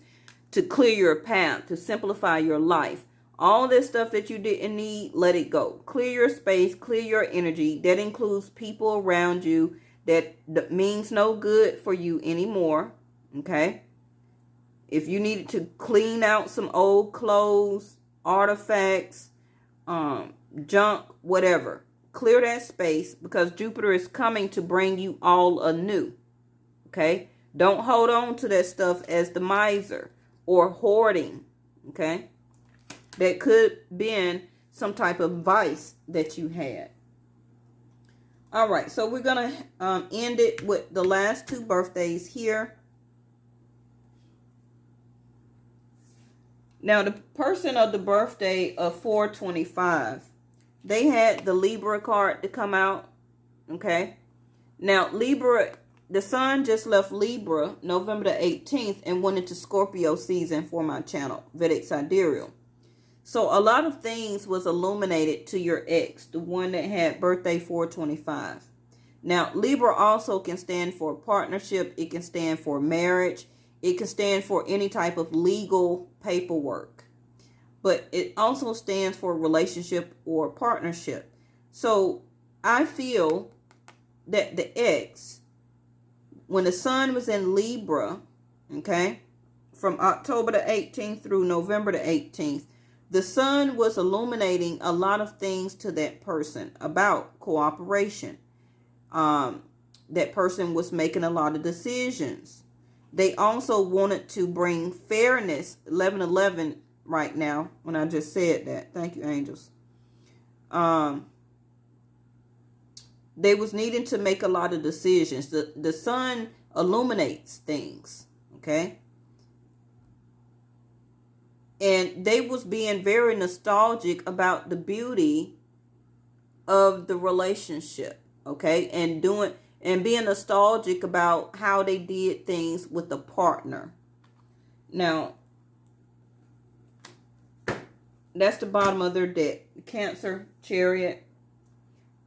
to clear your path, to simplify your life. All this stuff that you didn't need, let it go. Clear your space, clear your energy. That includes people around you that means no good for you anymore, okay? If you needed to clean out some old clothes, artifacts, junk, whatever, clear that space, because Jupiter is coming to bring you all anew. Okay? Don't hold on to that stuff as the miser or hoarding. Okay? That could been some type of vice that you had. All right, so we're going to end it with the last two birthdays here. Now, the person of the birthday of 425, they had the Libra card to come out, okay? Now, Libra, the sun just left Libra November the 18th and went into Scorpio season for my channel, Vedic Sidereal. So, a lot of things was illuminated to your ex, the one that had birthday 425. Now, Libra also can stand for partnership. It can stand for marriage. It can stand for any type of legal paperwork. But it also stands for relationship or partnership. So I feel that the ex, when the sun was in Libra, okay, from October the 18th through November the 18th, the sun was illuminating a lot of things to that person about cooperation. That person was making a lot of decisions. They also wanted to bring fairness, 1111 right now, when I just said that. Thank you, angels. They was needing to make a lot of decisions. The sun illuminates things, okay? And they was being very nostalgic about the beauty of the relationship, okay? And being nostalgic about how they did things with a partner. Now, that's the bottom of their deck. Cancer, Chariot.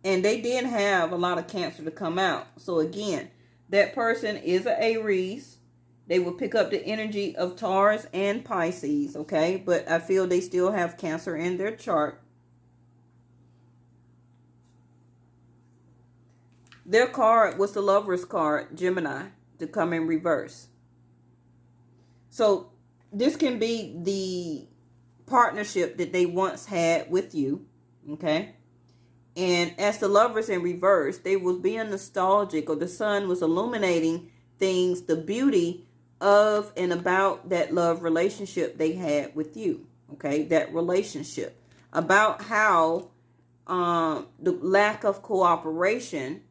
And they did have a lot of Cancer to come out. So again, that person is an Aries. They will pick up the energy of Taurus and Pisces, okay? But I feel they still have Cancer in their chart. Their card was the Lover's card, Gemini, to come in reverse. So this can be the partnership that they once had with you, okay? And as the Lovers in reverse, they was being nostalgic, or the sun was illuminating things, the beauty of and about that love relationship they had with you, okay? That relationship. About how the lack of cooperation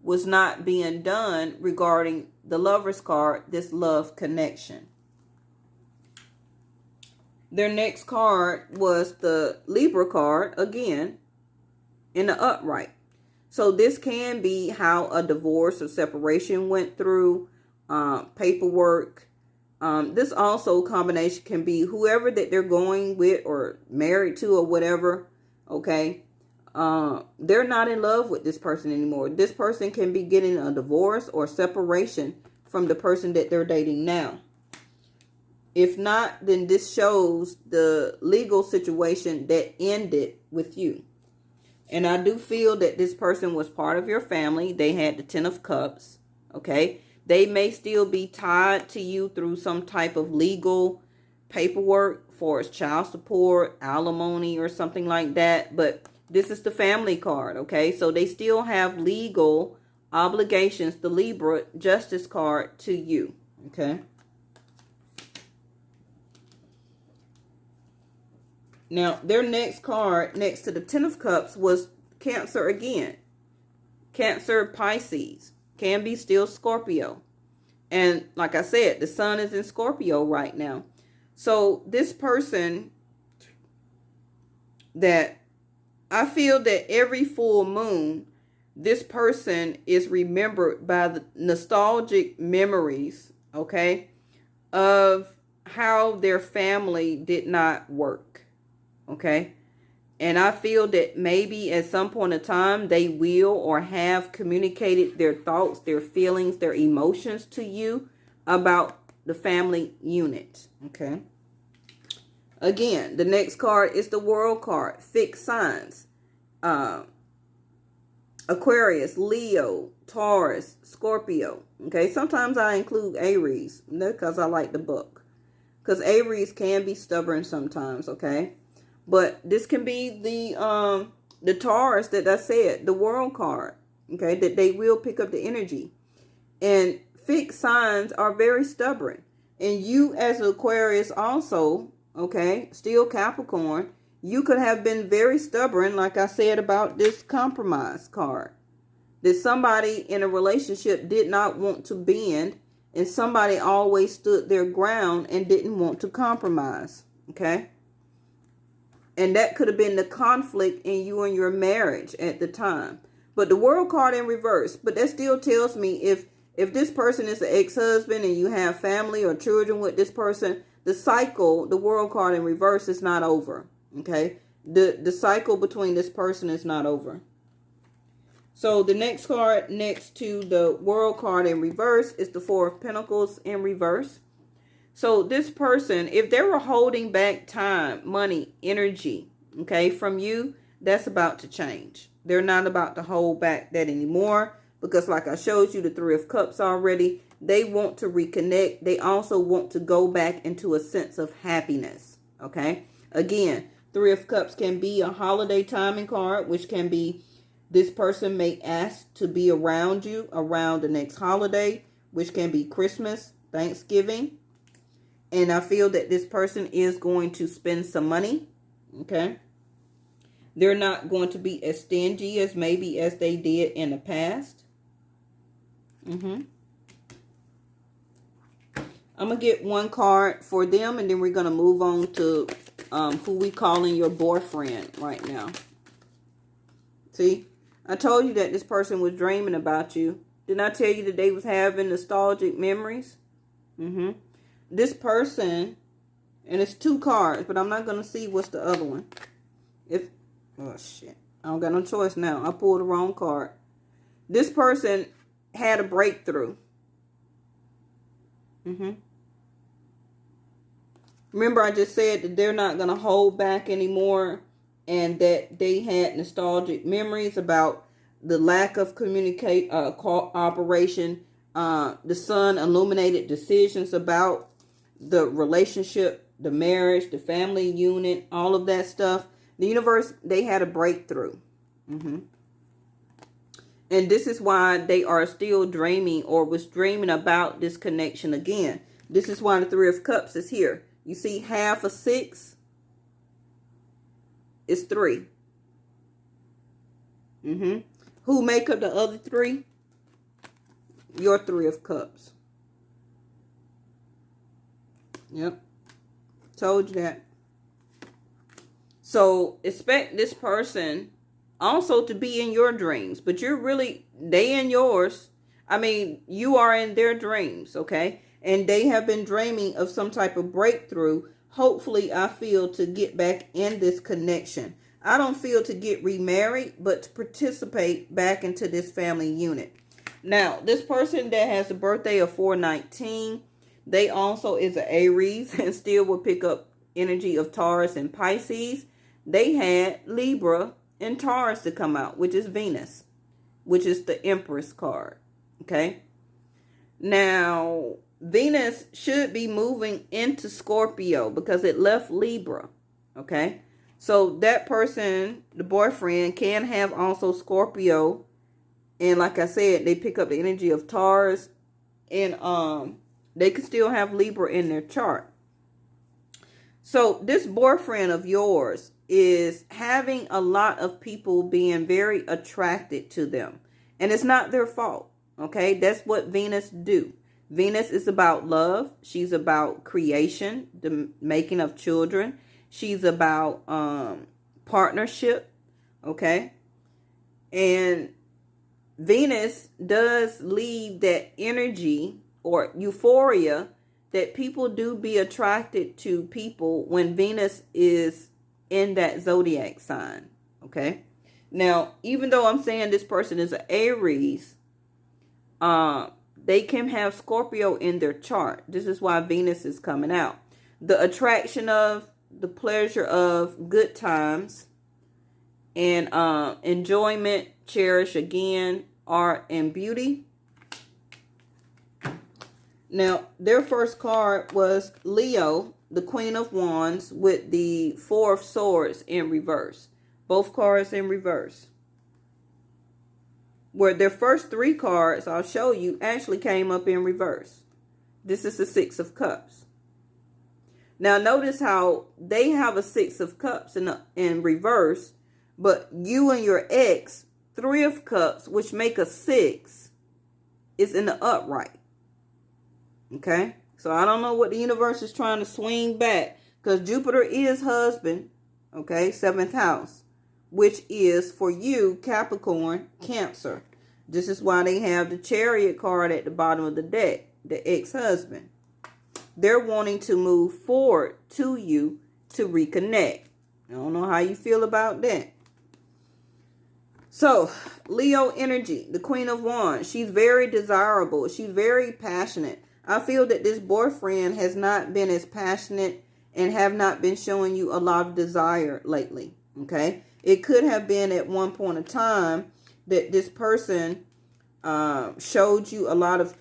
was not being done regarding the Lover's card, this love connection. Their next card was the Libra card, again, in the upright. So this can be how a divorce or separation went through, paperwork. This also combination can be whoever that they're going with or married to or whatever, okay? They're not in love with this person anymore. This person can be getting a divorce or separation from the person that they're dating now. If not, then this shows the legal situation that ended with you. And I do feel that this person was part of your family. They had the 10 of Cups, okay? They may still be tied to you through some type of legal paperwork for child support, alimony, or something like that. But this is the family card, okay? So they still have legal obligations, the Libra Justice card, to you, okay? Now, their next card next to the Ten of Cups was Cancer again. Cancer, Pisces. Can be still Scorpio. And like I said, the sun is in Scorpio right now. So this person that I feel that every full moon, this person is remembered by the nostalgic memories, okay, of how their family did not work, okay? And I feel that maybe at some point in time, they will or have communicated their thoughts, their feelings, their emotions to you about the family unit, okay? Again, the next card is the World card, fixed signs. Aquarius, Leo, Taurus, Scorpio, okay? Sometimes I include Aries because I like the book. Because Aries can be stubborn sometimes, okay? But this can be the Taurus that I said, the World card, okay, that they will pick up the energy. And fixed signs are very stubborn. And you as an Aquarius also, okay, still Capricorn, you could have been very stubborn, like I said about this compromise card. That somebody in a relationship did not want to bend, and somebody always stood their ground and didn't want to compromise, okay? And that could have been the conflict in you and your marriage at the time. But the World card in reverse. But that still tells me if this person is an ex-husband and you have family or children with this person, the cycle, the World card in reverse, is not over. Okay? The cycle between this person is not over. So the next card next to the World card in reverse is the Four of Pentacles in reverse. So this person, if they were holding back time, money, energy, okay, from you, that's about to change. They're not about to hold back that anymore because like I showed you the Three of Cups already, they want to reconnect. They also want to go back into a sense of happiness, okay? Again, Three of Cups can be a holiday timing card, which can be this person may ask to be around you around the next holiday, which can be Christmas, Thanksgiving. And I feel that this person is going to spend some money, okay? They're not going to be as stingy as maybe as they did in the past. I'm going to get one card for them, and then we're going to move on to who we calling your boyfriend right now. See, I told you that this person was dreaming about you. Didn't I tell you that they was having nostalgic memories? This person, and it's two cards, but I'm not going to see what's the other one. Oh, shit. I don't got no choice now. I pulled the wrong card. This person had a breakthrough. Remember, I just said that they're not going to hold back anymore and that they had nostalgic memories about the lack of cooperation. The sun illuminated decisions about the relationship, the marriage, the family unit, all of that stuff. The universe, they had a breakthrough. And this is why they are still dreaming or was dreaming about this connection again. This is why the Three of Cups is here. You see half of 6 is 3. Who make up the other 3? Your Three of Cups. Yep. Told you that. So expect this person also to be in your dreams. But you're really, they in yours. I mean, you are in their dreams, okay? And they have been dreaming of some type of breakthrough. Hopefully, I feel to get back in this connection. I don't feel to get remarried, but to participate back into this family unit. Now, this person that has a birthday of 4/19, they also is an Aries and still will pick up energy of Taurus and Pisces. They had Libra and Taurus to come out, which is Venus, which is the Empress card. Okay. Now, Venus should be moving into Scorpio because it left Libra. Okay. So that person, the boyfriend, can have also Scorpio. And like I said, they pick up the energy of Taurus. And they could still have Libra in their chart. So this boyfriend of yours is having a lot of people being very attracted to them. And it's not their fault. Okay. That's what Venus do. Venus is about love. She's about creation, the making of children. She's about partnership. Okay. And Venus does leave that energy or euphoria that people do be attracted to people when Venus is in that zodiac sign. Okay. Now, even though I'm saying this person is an Aries, they can have Scorpio in their chart. This is why Venus is coming out. The attraction of, the pleasure of good times and enjoyment, cherish again, art and beauty. Now, their first card was Leo, the Queen of Wands, with the Four of Swords in reverse. Both cards in reverse. Where their first three cards, I'll show you, actually came up in reverse. This is the Six of Cups. Now, notice how they have a Six of Cups in reverse, but you and your ex, Three of Cups, which make a 6, is in the upright. Okay? So, I don't know what the universe is trying to swing back, because Jupiter is husband, okay, 7th house, which is for you, Capricorn, Cancer. This is why they have the Chariot card at the bottom of the deck, the ex-husband. They're wanting to move forward to you to reconnect. I don't know how you feel about that. So, Leo energy, the Queen of Wands. She's very desirable. She's very passionate. I feel that this boyfriend has not been as passionate and have not been showing you a lot of desire lately. Okay? It could have been at one point in time that this person showed you a lot of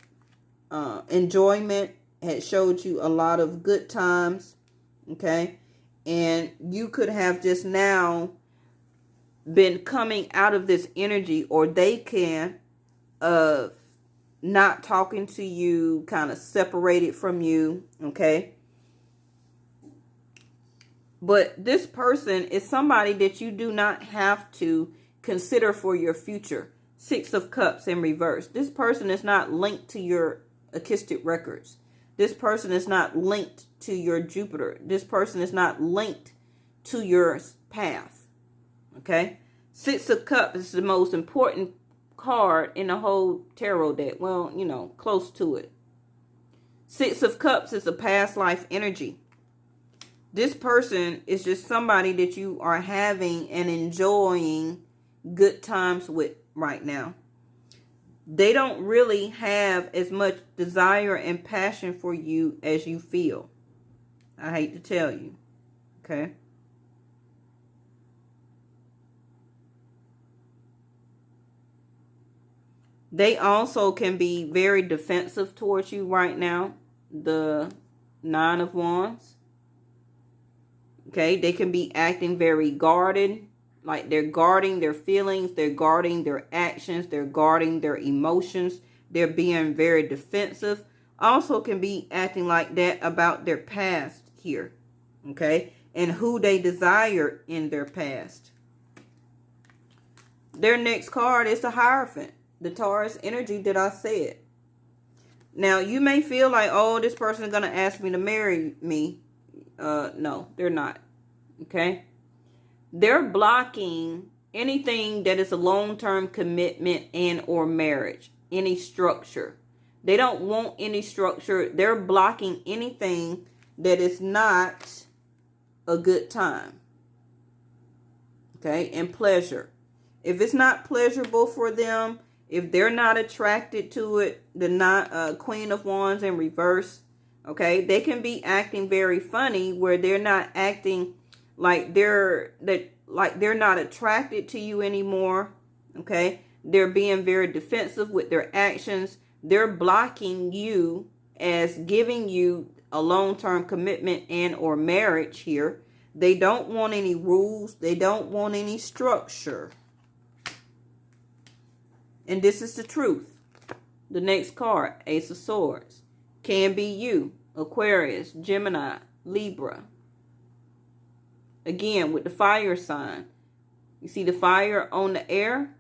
enjoyment, had showed you a lot of good times, okay? And you could have just now been coming out of this energy, or they can not talking to you, kind of separated from you, okay? But this person is somebody that you do not have to consider for your future. Six of Cups in reverse. This person is not linked to your Akashic records. This person is not linked to your Jupiter. This person is not linked to your path. Okay? Six of Cups is the most important card in the whole tarot deck. Well, you know, close to it. Six of Cups is a past life energy. This person is just somebody that you are having and enjoying good times with right now. They don't really have as much desire and passion for you as you feel. I hate to tell you. Okay? They also can be very defensive towards you right now. The Nine of Wands. Okay? They can be acting very guarded. Like they're guarding their feelings, they're guarding their actions, they're guarding their emotions. They're being very defensive. Also can be acting like that about their past here. Okay? And who they desire in their past. Their next card is the Hierophant. The Taurus energy that I said. Now, you may feel like, oh, this person is going to ask me to marry me. No, they're not. Okay? They're blocking anything that is a long-term commitment and or marriage. Any structure. They don't want any structure. They're blocking anything that is not a good time. Okay? And pleasure. If it's not pleasurable for them, if they're not attracted to it, the Queen of Wands in reverse, okay, they can be acting very funny where they're not acting like they're not attracted to you anymore. Okay, they're being very defensive with their actions. They're blocking you as giving you a long-term commitment and or marriage here. They don't want any rules. They don't want any structure. And this is the truth. The next card, Ace of Swords. Can be you, Aquarius, Gemini, Libra. Again, with the fire sign. You see the fire on the air?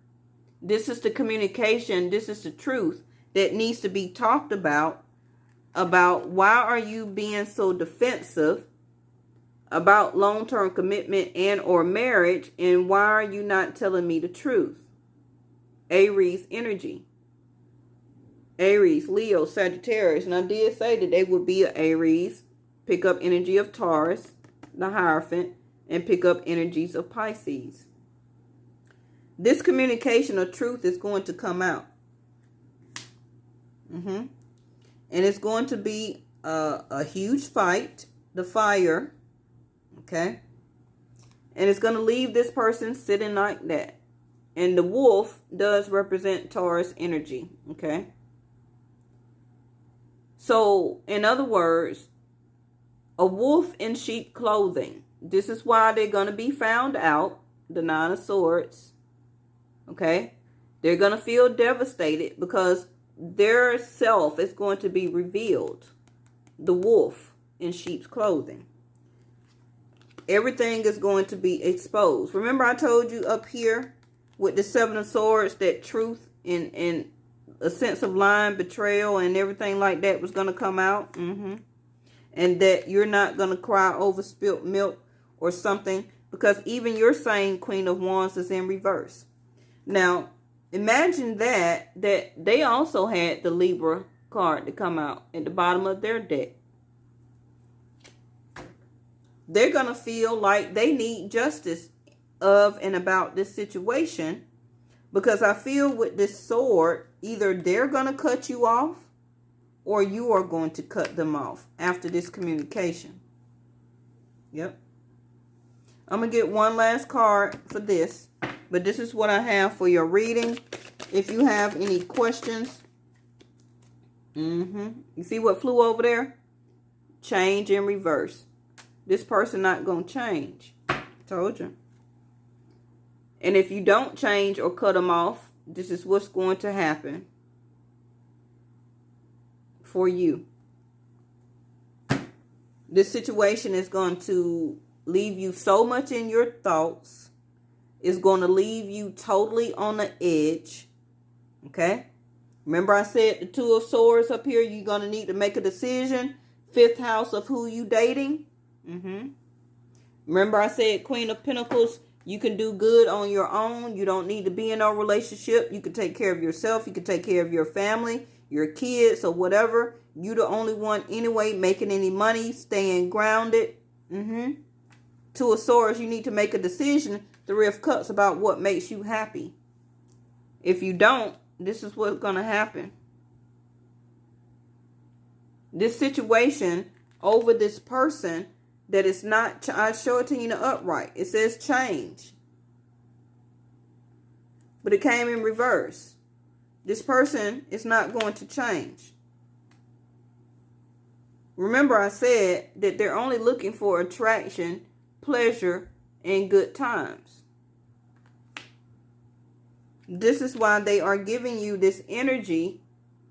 This is the communication. This is the truth that needs to be talked about why are you being so defensive about long-term commitment and or marriage, and why are you not telling me the truth? Aries energy. Aries, Leo, Sagittarius. And I did say that they would be an Aries. Pick up energy of Taurus, the Hierophant, and pick up energies of Pisces. This communication of truth is going to come out. And it's going to be a huge fight. The fire. Okay. And it's going to leave this person sitting like that. And the wolf does represent Taurus energy. Okay. So, in other words, a wolf in sheep clothing. This is why they're going to be found out. The Nine of Swords. Okay. They're going to feel devastated because their self is going to be revealed. The wolf in sheep's clothing. Everything is going to be exposed. Remember I told you up here with the Seven of Swords that truth and a sense of lying, betrayal, and everything like that was going to come out. And that you're not going to cry over spilt milk or something, because even your same Queen of Wands is in reverse. Now, imagine that they also had the Libra card to come out at the bottom of their deck. They're going to feel like they need justice of and about this situation, because I feel with this sword, either they're going to cut you off or you are going to cut them off after this communication. Yep. I'm going to get one last card for this, but this is what I have for your reading. If you have any questions, you see what flew over there? Change in reverse. This person not going to change. Told you. And if you don't change or cut them off, this is what's going to happen for you. This situation is going to leave you so much in your thoughts. It's going to leave you totally on the edge. Okay? Remember I said the Two of Swords up here, you're going to need to make a decision. Fifth house of who you dating. Remember I said Queen of Pentacles, you can do good on your own. You don't need to be in a relationship. You can take care of yourself. You can take care of your family, your kids, or whatever. You the only one anyway making any money, staying grounded. Two of Swords, you need to make a decision. Three of Cups, about what makes you happy. If you don't, this is what's going to happen. This situation over this person that is not, I show it to you in the upright. It says change. But it came in reverse. This person is not going to change. Remember I said that they're only looking for attraction, pleasure, and good times. This is why they are giving you this energy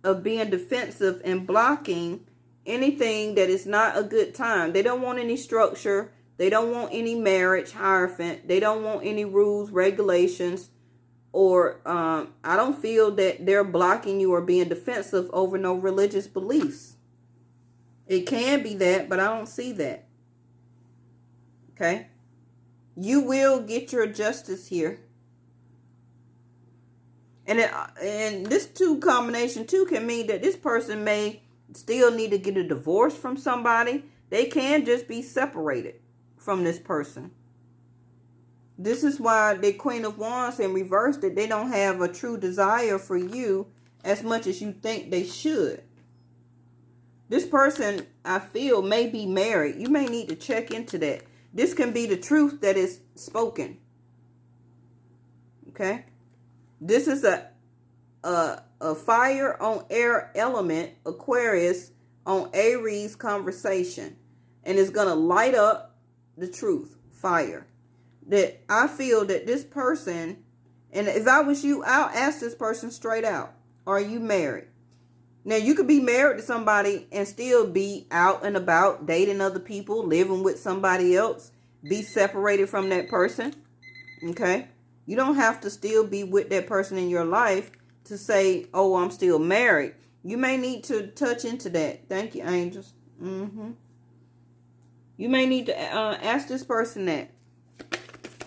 of being defensive and blocking anything that is not a good time. They don't want any structure. They don't want any marriage, Hierophant. They don't want any rules, regulations, or I don't feel that they're blocking you or being defensive over no religious beliefs. It can be that, but I don't see that. Okay? You will get your justice here. And this two combination too can mean that this person may still need to get a divorce from somebody. They can just be separated from this person. This is why the Queen of Wands in reverse, that they don't have a true desire for you as much as you think they should. This person, I feel, may be married. You may need to check into that. This can be the truth that is spoken. Okay? This is a fire on air element, Aquarius, on Aries conversation, and it's going to light up the truth, fire. That I feel that this person, and if I was you, I'll ask this person straight out, are you married? Now, you could be married to somebody and still be out and about, dating other people, living with somebody else, be separated from that person, okay? You don't have to still be with that person in your life to say, oh, I'm still married. You may need to touch into that. Thank you, angels. You may need to ask this person that.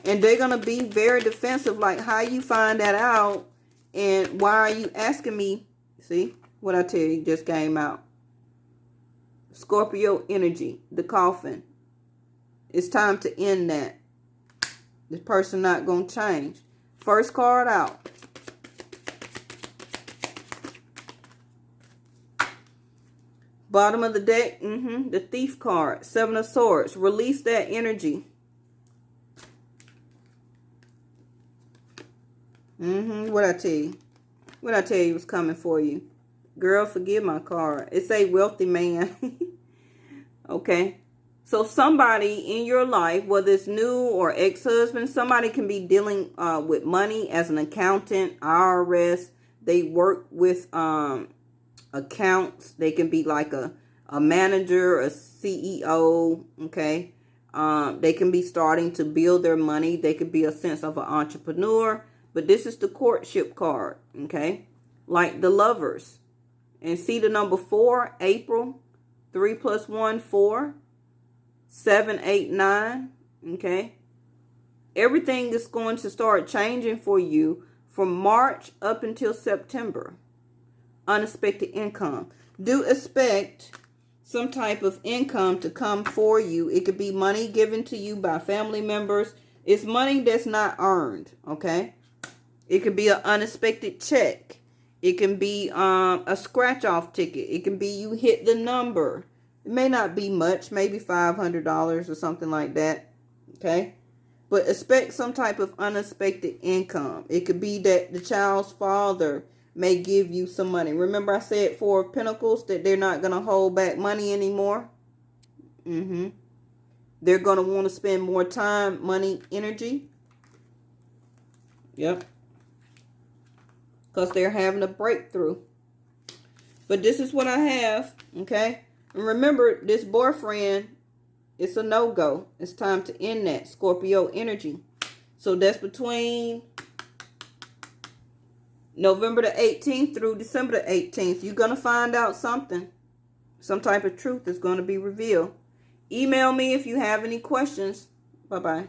And they're going to be very defensive, like, how you find that out, and why are you asking me? See, what I tell you just came out. Scorpio energy, the coffin. It's time to end that. This person not going to change. First card out. Bottom of the deck, the Thief card. Seven of Swords. Release that energy. What I tell you? What I tell you was coming for you. Girl, forgive my card. It's a wealthy man. Okay. So somebody in your life, whether it's new or ex-husband, somebody can be dealing with money as an accountant, IRS. They work with accounts. They can be like a manager, a CEO. Okay. They can be starting to build their money. They could be a sense of an entrepreneur. But this is the courtship card. Okay. Like the Lovers. And see the number 4, April. 3 + 1, 4. 7, 8, 9. Okay. Everything is going to start changing for you from March up until September. Unexpected income. Do expect some type of income to come for you. It could be money given to you by family members. It's money that's not earned. Okay. It could be an unexpected check. It can be a scratch-off ticket. It can be you hit the number. It may not be much, maybe $500 or something like that. Okay? But expect some type of unexpected income. It could be that the child's father may give you some money. Remember I said 4 of Pentacles, that they're not going to hold back money anymore? They're going to want to spend more time, money, energy. Yep. Because they're having a breakthrough. But this is what I have. Okay? And remember, this boyfriend, it's a no-go. It's time to end that. Scorpio energy. So that's between November the 18th through December the 18th. You're going to find out something. Some type of truth is going to be revealed. Email me if you have any questions. Bye-bye.